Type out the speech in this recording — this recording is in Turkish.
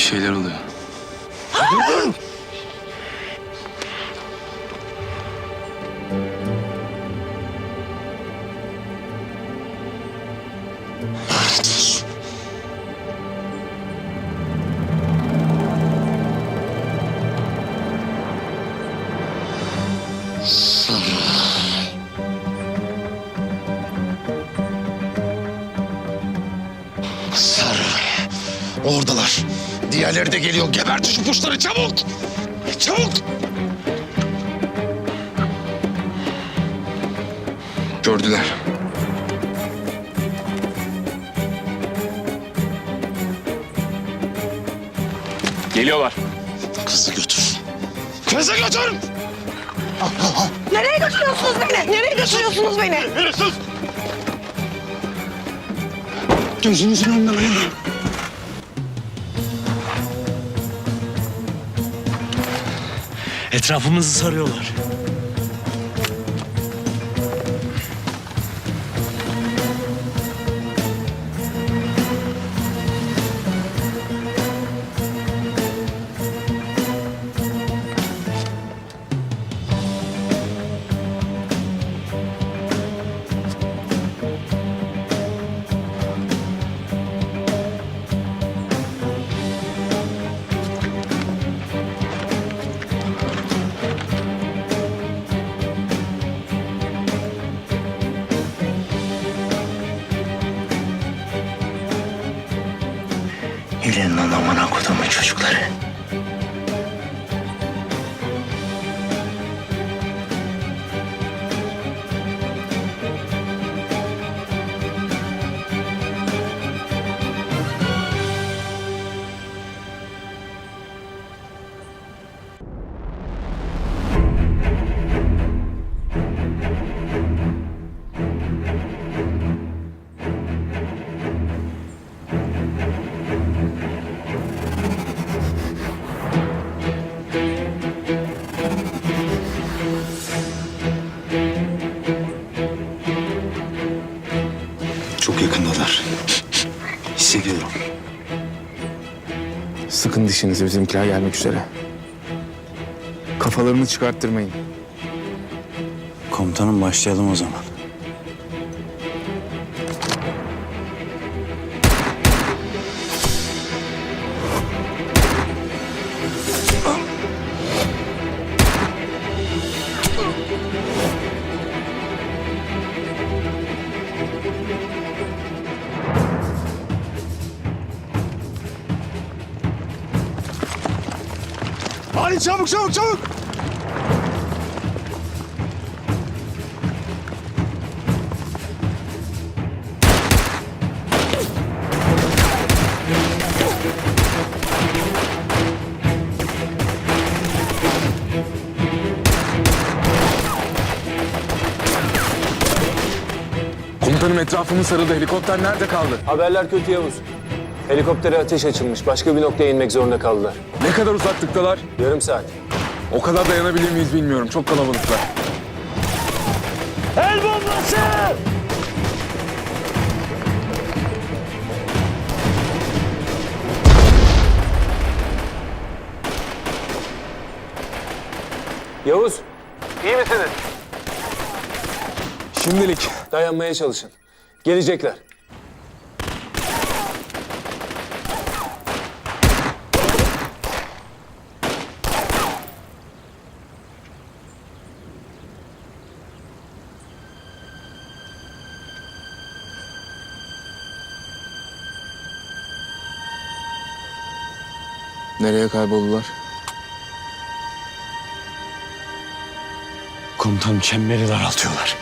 şeyler oluyor. Durun! Oradalar. Diğerleri de geliyor. Gebertin şu puşları çabuk! Çabuk! Gördüler. Geliyorlar. Kızı götür. Kızı götür! Nereye götürüyorsunuz beni? Nereye götürüyorsunuz beni? Sus! Gözünüzün önünde benim. Etrafımızı sarıyorlar. Gelin lan amına kodumun çocukları. Çok yakındalar. Hissediyorum. Sıkın dişinizi, bizimkiler gelmek üzere. Kafalarını çıkarttırmayın. Komutanım başlayalım o zaman. Hadi çabuk çabuk çabuk! Komutanım etrafımız sarıldı. Helikopter nerede kaldı? Haberler kötü Yavuz. Helikoptere ateş açılmış. Başka bir noktaya inmek zorunda kaldılar. Ne kadar uzaklıktalar? Yarım saat. O kadar dayanabilir miyiz bilmiyorum. Çok kalabalıklar. El bombası! Yavuz, iyi misiniz? Şimdilik. Dayanmaya çalışın. Gelecekler. Nereye kayboldular? Komutanım çemberi daraltıyorlar.